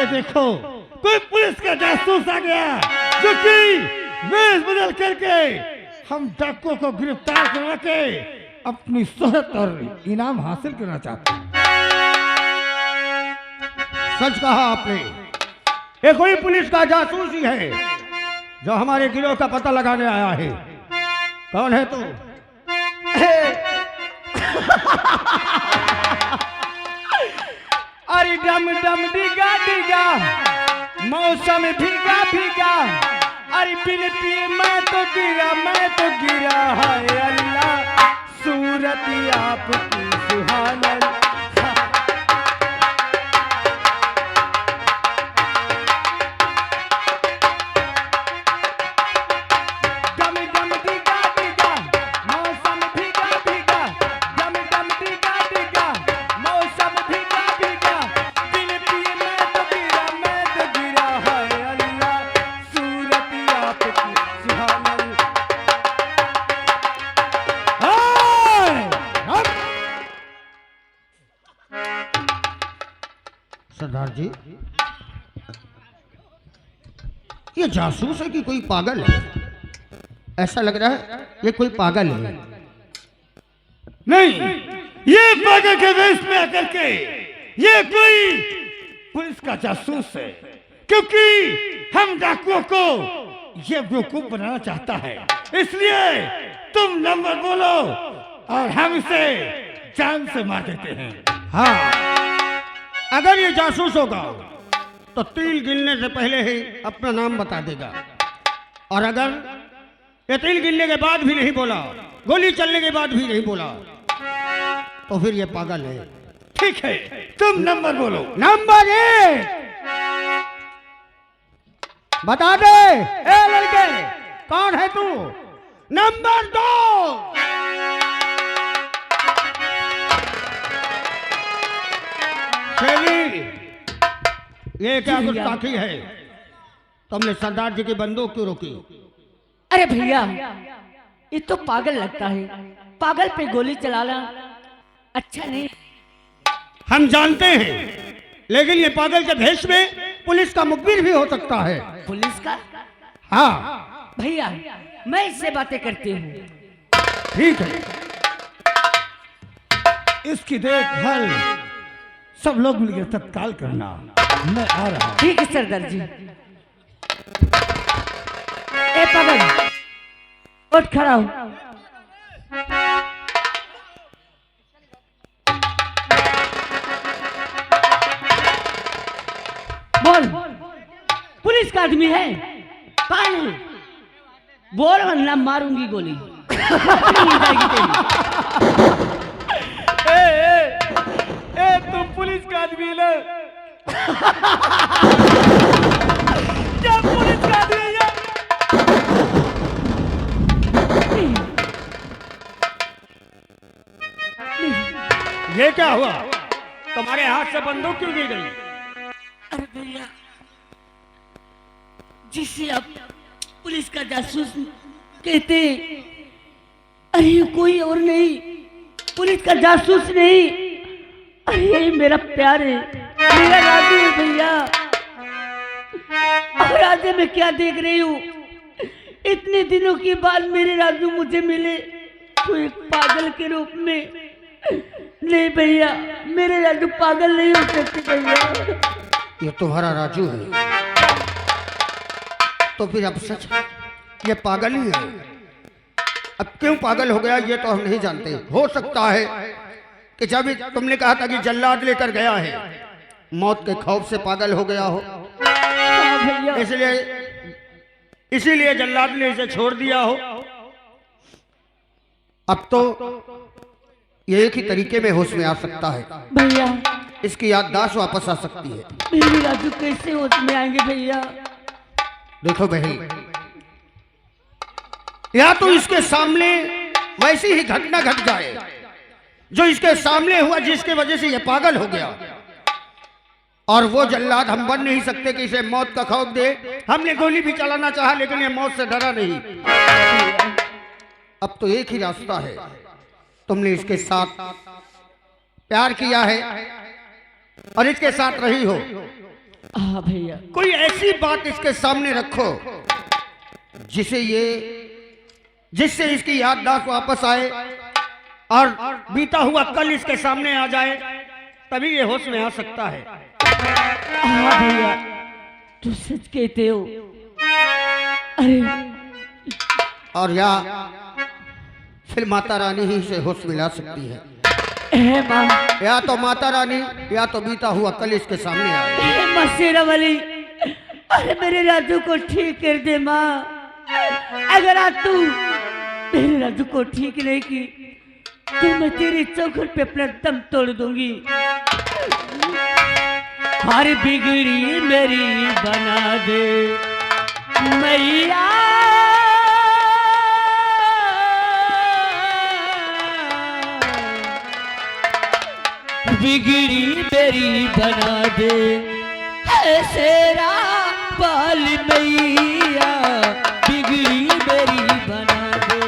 ये देखो कोई पुलिस का जासूस आ गया जो कि वेश बदल करके हम डाकुओं को गिरफ्तार करवा के अपनी शोहरत और इनाम हासिल करना चाहते हैं। सच कहा आपने, ये कोई पुलिस का जासूस ही है जो हमारे गिरोह का पता लगाने आया है। कौन है तू? अरे डम डम डिगा डिगा मौसम भीगा भीगा, अरे बिन पिए मैं तो गिरा है अल्लाह सूरत आपकी सुहाना। सरदार जी, ये जासूस है कि कोई पागल है? ऐसा लग रहा है ये कोई पागल है। नहीं, ये पागल के वेश में आकर के ये कोई पुलिस का जासूस है, क्योंकि हम डाकुओं को ये बेवकूफ बनाना चाहता है। इसलिए तुम नंबर बोलो और हम इसे जान से मार देते हैं। हाँ, अगर ये जासूस होगा तो तिल गिनने से पहले ही अपना नाम बता देगा, और अगर ये तिल गिनने के बाद भी नहीं बोला, गोली चलने के बाद भी नहीं बोला, तो फिर ये पागल है। ठीक है, तुम नंबर बोलो। नंबर 1 बता दे। ए लड़के, कौन है तू? नंबर 2 ये क्या गुस्ताखी है? तुमने सरदार जी की बंदूक क्यों रोकी? अरे भैया, ये तो पागल लगता है, पागल पे गोली चलाना अच्छा नहीं। हम जानते हैं, लेकिन ये पागल के भेष में पुलिस का मुखबिर भी हो सकता है। पुलिस का? हाँ भैया, मैं इससे बातें करती हूँ। ठीक है, इसकी देखभाल सब लोग मिलकर तत्काल करना। मैं आ रहा हूं। ठीक है सरदार जी। ए पागल, उठ खड़ा हो। बोल, पुलिस का आदमी है? कौन है? बोल वरना मारूंगी गोली। ए तुम पुलिस का आदमी ना? क्या पुलिस का आदमी है? ये क्या हुआ? तुम्हारे हाथ से बंदूक क्यों गिर गई? अरे भैया, जिसे आप पुलिस का जासूस कहते, अरे ये कोई और नहीं, पुलिस का जासूस नहीं, अरे ये मेरा प्यार है, मेरा राजू है भैया। और आज मैं क्या देख रही हूँ, इतने दिनों के बाद मेरे राजू मुझे मिले तो एक पागल के रूप में। नहीं भैया, मेरे राजू पागल नहीं हो सकते भैया। ये तुम्हारा राजू है तो फिर अब सच ये पागल ही है। अब क्यों पागल हो गया ये तो हम नहीं जानते। हो सकता है कि जब तुमने कहा था कि जल्लाद लेकर गया है, मौत के खौफ से पागल हो गया हो, भैया इसीलिए जल्लाद ने इसे छोड़ दिया हो। अब तो ये एक ही तरीके में होश में आ सकता है भैया, इसकी याददाश्त वापस आ सकती है। मेरे राजू कैसे होश में आएंगे भैया? देखो बहन, या तो इसके सामने वैसी ही घटना घट जाए जो इसके सामने हुआ, जिसके वजह से ये पागल हो गया, और वो जल्लाद हम बन नहीं सकते कि इसे मौत का खौफ दे। हमने गोली भी चलाना चाहा लेकिन ये मौत से डरा नहीं। अब तो एक ही रास्ता है, तुमने इसके साथ प्यार किया है और इसके साथ रही हो, हाँ भैया। कोई ऐसी बात इसके सामने रखो जिससे इसकी याददाश्त वापस आए और बीता हुआ कल इसके सामने आ जाए, तभी ये होश में आ सकता है। हाँ भैया, तू सच कहते हो। अरे और या फिर माता रानी ही से होश मिला सकती है। माँ, या तो माता रानी या तो बीता हुआ कल इसके सामने आ जाए। मसीरा वाली, अरे मेरे राजू को ठीक कर दे माँ। अगर आज तू मेरे राजू को ठीक नहीं की तो मैं तेरी चौखट पे अपना दम तोड़ दूंगी। हर बिगड़ी मेरी बना दे मैया, बिगड़ी मेरी बना दे शेरा बाल मैया, बिगड़ी मेरी बना दे।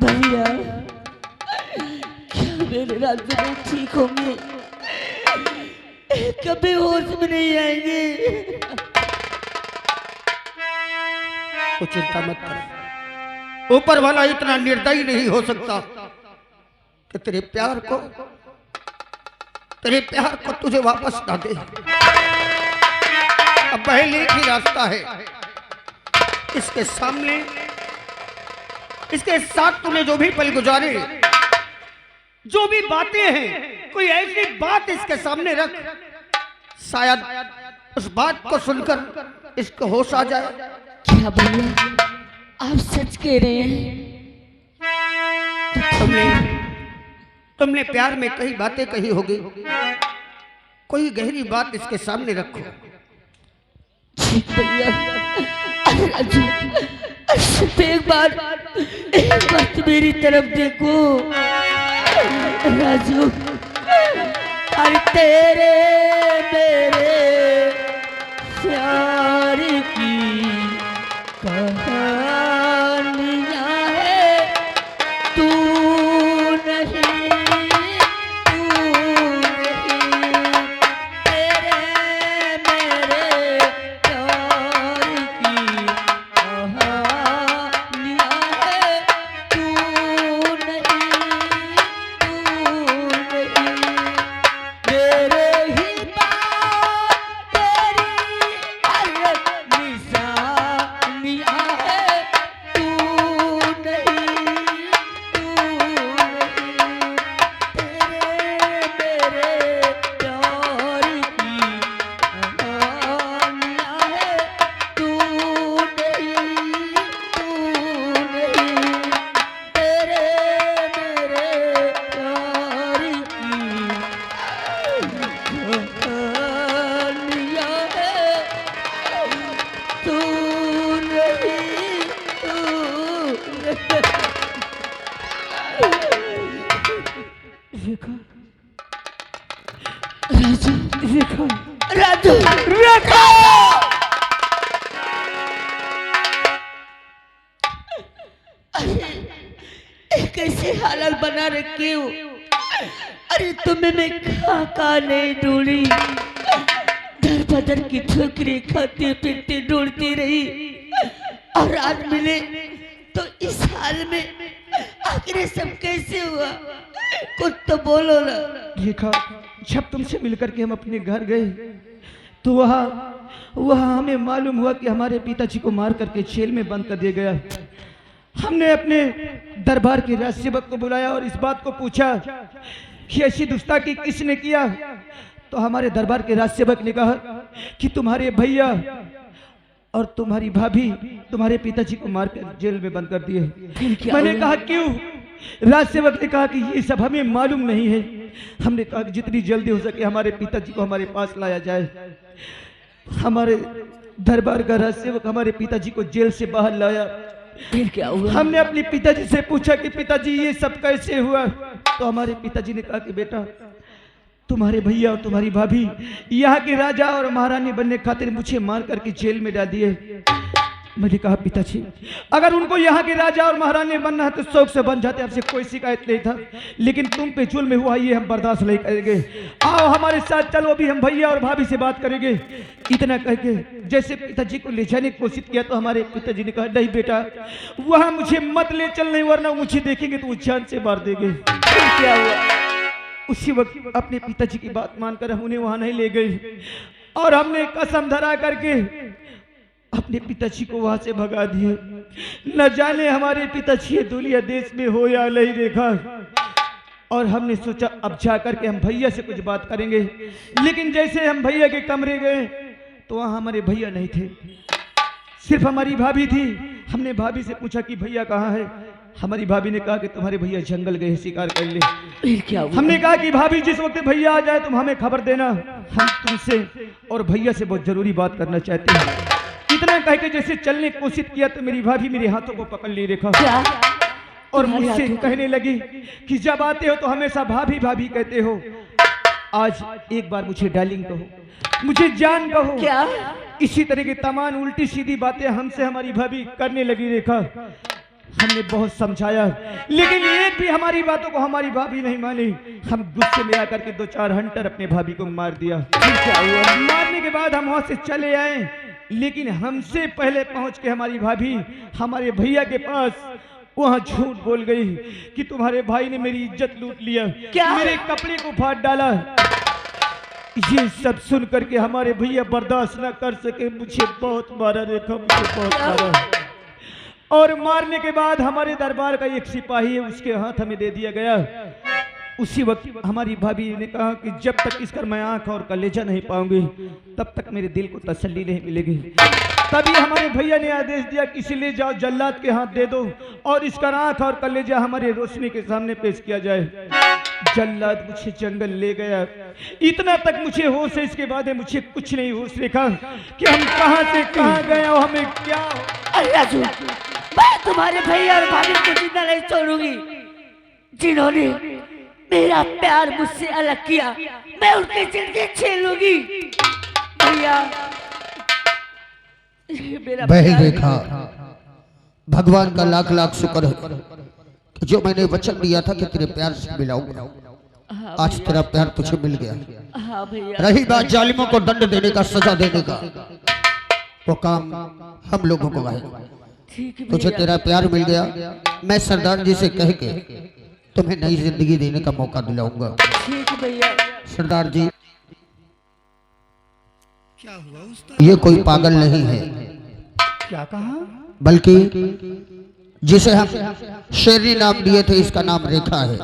भैया क्या मेरे राजू में ठीक होंगे? कभी होश में नहीं आएंगे। तो चिंता मत कर, ऊपर वाला इतना निर्दयी नहीं हो सकता कि तेरे प्यार को तुझे वापस ना दे। अब पहले एक ही रास्ता है, इसके सामने, इसके साथ तूने जो भी पल गुजारे, जो भी बातें हैं, कोई ऐसी बात इसके सामने रख, शायद उस बात को सुनकर इसको होश आ जाए। क्या भैया आप सच कह रहे हैं? तुमने प्यार में कई बातें कही होगी, कोई गहरी बात इसके सामने रखो। ठीक भैया। राजू सिर्फ एक बार एक बार मेरी तरफ देखो राजू। अरे तेरे मेरे प्यार की कहानियां है, तू नहीं तेरे मेरे प्यार की कहानियां है, तू नहीं मेरे ही बात तेरी हर निशानियां है, तू नहीं तेरे मेरे प्यार की कहानियां है, तू नहीं तेरे मेरे प्यार की कहानियां है, तू नहीं राजू राजू अरे कैसे हालत बना रखी हो। अरे तुम्हें मैं कहाँ नहीं ढूंढी, दर बदर की ठोकरी खाते पीते ढूंढती रही, और आज मिले तो इस हाल में। आखिर ये सब कैसे हुआ, कुछ तो बोलो ना। देखा, जब तुमसे मिलकर के हम अपने घर गए तो वहाँ हमें मालूम हुआ कि हमारे पिताजी को मार करके जेल में बंद कर दिया गया। हमने अपने दरबार के राजसेवक को बुलाया और इस बात को पूछा कि ऐसी गुस्ताखी किसने किया। तो हमारे दरबार के राजसेवक ने कहा कि तुम्हारे भैया और तुम्हारी भाभी तुम्हारे पिताजी को मारकर जेल में बंद कर दिए। मैंने कहा क्यों? राजसेवक ने कहा कि ये सब हमें मालूम नहीं है। हमने कहा कि जितनी जल्दी हो सके हमारे पिताजी को हमारे पास लाया जाए। हमारे दरबार का राजसेवक हमारे पिताजी को जेल से बाहर लाया। फिर क्या हुआ? हमने अपने पिताजी से पूछा कि पिताजी ये सब कैसे हुआ। तो हमारे पिताजी ने कहा कि बेटा, तुम्हारे भैया और तुम्हारी भाभी यहाँ के राजा और महारानी बनने खातिर मुझे मार करके जेल में डाल दिए। मैंने कहा पिताजी, अगर उनको यहाँ के राजा और महारानी बनना है तो शौक से बन जाते, हमसे कोई शिकायत नहीं था, लेकिन तुम पे जुल्म हुआ ये हम बर्दाश्त नहीं करेंगे। आओ हमारे साथ चलो, अभी हम भैया और भाभी से बात करेंगे। इतना कह के जैसे पिताजी को ले जाने की कोशिश किया तो हमारे पिताजी ने कहा नहीं बेटा, वहाँ मुझे मत ले चलने, वरना मुझे देखेंगे तो वो जान से मार देंगे। क्या हुआ? उसी वक्त अपने पिताजी की बात मानकर हम उन्हें वहां नहीं ले गए और हमने कसम धरा करके अपने पिताजी को वहां से भगा दिए। न जाने हमारे पिताजी दुनिया देश में हो या नहीं देखा। और हमने सोचा अब जा करके हम भैया से कुछ बात करेंगे, लेकिन जैसे हम भैया के कमरे गए तो वहां हमारे भैया नहीं थे, सिर्फ हमारी भाभी थी। हमने भाभी से पूछा कि भैया कहाँ है। हमारी भाभी ने कहा कि तुम्हारे भैया जंगल गए शिकार कर ले। फिर क्या हुआ? हमने हमने कहा कि भाभी जिस वक्त भैया आ जाए तुम हमें खबर देना, हम तुमसे और भैया से बहुत जरूरी बात करना चाहते हैं। इतना कह के जैसे चलने की कोशिश किया तो मेरी भाभी मेरे हाथों को पकड़ ली रेखा क्या? और मुझसे कहने लगी कि जब आते हो तो हमेशा भाभी भाभी कहते हो, आज एक बार मुझे डार्लिंग कहो, मुझे जान कहो। क्या? इसी तरह की तमाम उल्टी सीधी बातें हमसे हमारी भाभी करने लगी रेखा। हमने बहुत समझाया, लेकिन एक भी हमारी बातों को हमारी भाभी नहीं मानी। हम गुस्से में आकर के 2-4 हंटर अपने भाभी को मार दिया। फिर क्या हुआ? मारने के बाद हम वहां से चले आए, लेकिन हमसे पहले पहुंच के हमारी भाभी हमारे भैया के पास वहां झूठ बोल गई कि तुम्हारे भाई ने मेरी इज्जत लूट लिया, क्या? मेरे कपड़े को फाड़ डाला। ये सब सुन करके हमारे भैया बर्दाश्त न कर सके, मुझे बहुत मारा रेखा, मुझे बहुत मारा। और मारने के बाद हमारे दरबार का एक सिपाही है, उसके हाथ हमें दे दिया गया। उसी वक्त हमारी भाभी ने कहा कि जब तक इसका मैं आंख और कलेजा नहीं पाऊंगी तब तक मेरे दिल को तसल्ली नहीं मिलेगी। तभी हमारे भैया ने आदेश दिया कि इसे ले जाओ, जल्लाद के हाथ दे दो और इसका आंख और कलेजा हमारे रोशनी के सामने पेश किया जाए। जल्लाद मुझे जंगल ले गया। इतना तक मुझे होश है, इसके बाद मुझे कुछ नहीं होश देखा कि हम कहां से कहां गए और हमें क्या। मैं तुम्हारे भैया और भाभी को जिंदा नहीं छोड़ूंगी। जिन्होंने मेरा प्यार मुझसे अलग किया, मैं उनकी जिंदगी छीन लूंगी। भैया, ये मेरा वही प्यार है। देखा, भगवान का लाख लाख शुक्र है कि जो मैंने वचन दिया था कि तेरे प्यार से मिलाऊंगा, हाँ आज तेरा प्यार तुझे मिल गया। हाँ भैया। रही बात जालिमों को दंड देने का, सजा देने का, वो काम हम लोगों को आएगा। ठीक है तुझे भैया। तेरा प्यार मिल गया, मैं सरदार जी से कह के तुम्हें नई जिंदगी देने का मौका दिलाऊंगा। ठीक है भैया। सरदार जी, ये कोई पागल नहीं है, क्या कहा? बल्कि जिसे हम शेरनी नाम दिए थे, इसका नाम रेखा है,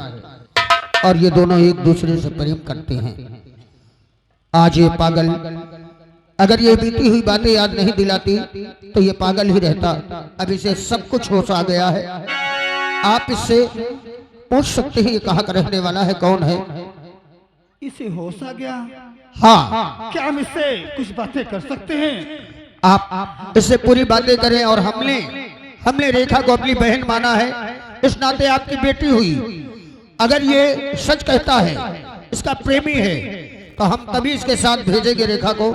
और ये दोनों एक दूसरे से प्रेम करते हैं। आज ये पागल अगर ये बीती हुई बातें याद नहीं दिलाती तो ये पागल ही रहता। अब इसे सब कुछ होश आ गया है। आप इससे पूछ सकते हैं ये कहाँ का रहने वाला है, कौन है? इसे होश आ गया? हाँ, क्या हम इससे कुछ बातें कर सकते हैं? आप इससे पूरी बातें करें। और हमने रेखा को अपनी बहन माना है, इस नाते आपकी बेटी हुई। अगर ये सच कहता है, इसका प्रेमी है, तो हम तभी इसके साथ भेजेंगे रेखा को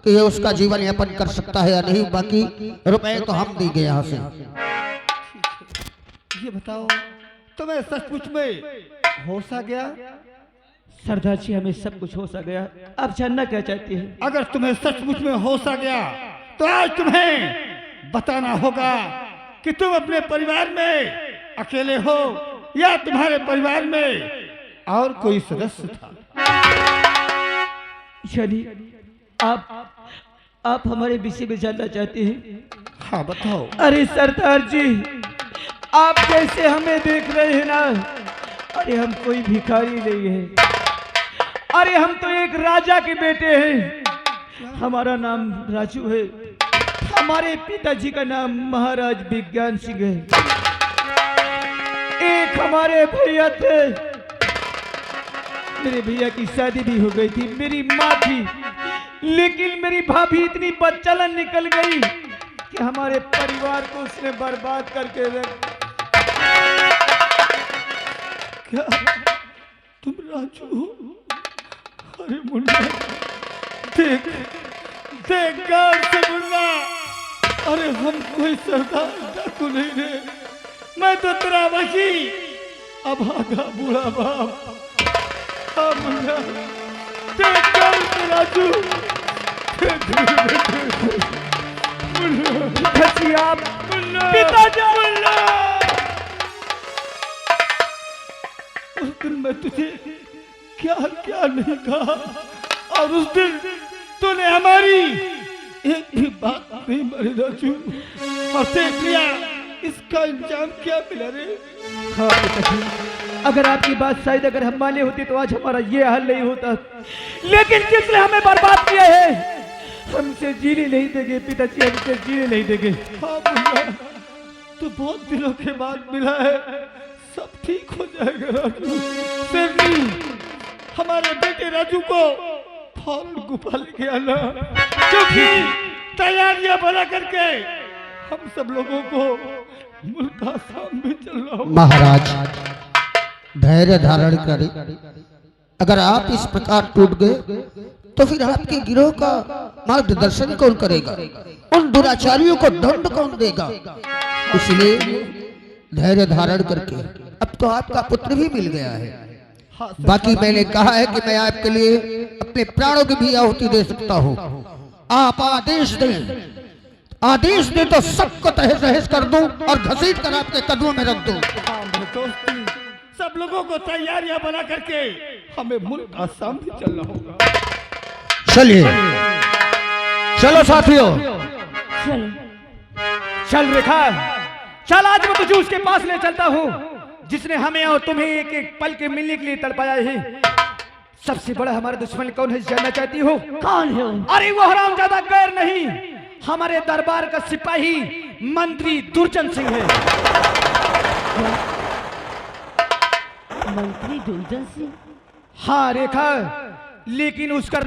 कि ये उसका जीवन यापन कर सकता है या नहीं। बाकी रुपए तो हम देंगे यहाँ से। ये बताओ, तुम्हें सचमुच में होश आ गया? सरदार जी, हमें सब कुछ हो सा गया। आप जानना क्या चाहते हैं? अगर तुम्हें सचमुच में होश आ गया तो आज तुम्हें बताना होगा कि तुम अपने परिवार में अकेले हो या तुम्हारे परिवार में और कोई सदस्य था। यानी आप हमारे विषय में जानना चाहते हैं? हाँ बताओ। अरे सरदार जी, आप जैसे हमें देख रहे हैं ना, अरे हम कोई भिखारी नहीं है। अरे हम तो एक राजा के बेटे हैं। हमारा नाम राजू है। हमारे पिताजी का नाम महाराज विज्ञान सिंह है। एक हमारे भैया थे, मेरे भैया की शादी भी हो गई थी, मेरी माँ थी, लेकिन मेरी भाभी इतनी बदचलन निकल गई कि हमारे परिवार को उसने बर्बाद करके रख। क्या तुम राजू हो? अरे मुन्ना, देख देख गौर से मुन्ना, अरे हम कोई सरदार डाकू नहीं रे। मैं तो तेरा वही अभागा बूढ़ा बाप। हाँ मुन्ना, देख गौर से राजू, पिताजी, आप पिताजी, उस दिन मैं तुझे क्या क्या नहीं कहा, और उस दिन तूने हमारी एक भी बात नहीं मानी राजू, और देख लिया इसका इंजाम क्या मिला रे। हाँ पिताजी, अगर आपकी बात शायद अगर हम माने होती तो आज हमारा ये हाल नहीं होता, लेकिन जिसने हमें बर्बाद किया है हमसे जीने नहीं देंगे पिताजी, हमसे जीने नहीं देंगे। हाँ मुन्ना, तू बहुत दिनों के बाद मिला है, सब ठीक हो जाएगा राजू। शेरनी, हमारे बेटे राजू को फौरन गुफा लेके आना, क्योंकि तैयारियां बना करके हम सब लोगों को मुल्क का आसाम में चलना होगा। महाराज, धैर्य धारण करें। अगर आप इस प्रकार टूट गए तो फिर आपके गिरोह का मार्गदर्शन कौन करेगा? उन दुराचारियों को दंड कौन देगा? इसलिए धैर्य धारण करके, अब तो आपका पुत्र भी मिल गया है। बाकी मैंने कहा है कि मैं आपके लिए अपने प्राणों की भी आहुति दे सकता हूँ। आप आदेश दें, आदेश दे तो सबको तहस नहस कर दूं और घसीट कर आपके कदमों में रख दूं। दोस्ती, सब लोगों को तैयारियां बना करके हमें मुल्क आसाम भी चलना होगा। चलिए, चलो साथियों। चलो। चल रेखा, चल आज मैं तुझे उसके पास ले चलता हूँ जिसने हमें और तुम्हें एक एक पल के मिलने के लिए तड़पाया है। सबसे बड़ा हमारा दुश्मन कौन है जानना चाहती हो? कौन है वो? अरे वो हरामजादा गैर नहीं, हमारे दरबार का सिपाही मंत्री दुर्जन सिंह है। मंत्री दुर्जन सिंह? हाँ रेखा, लेकिन उसका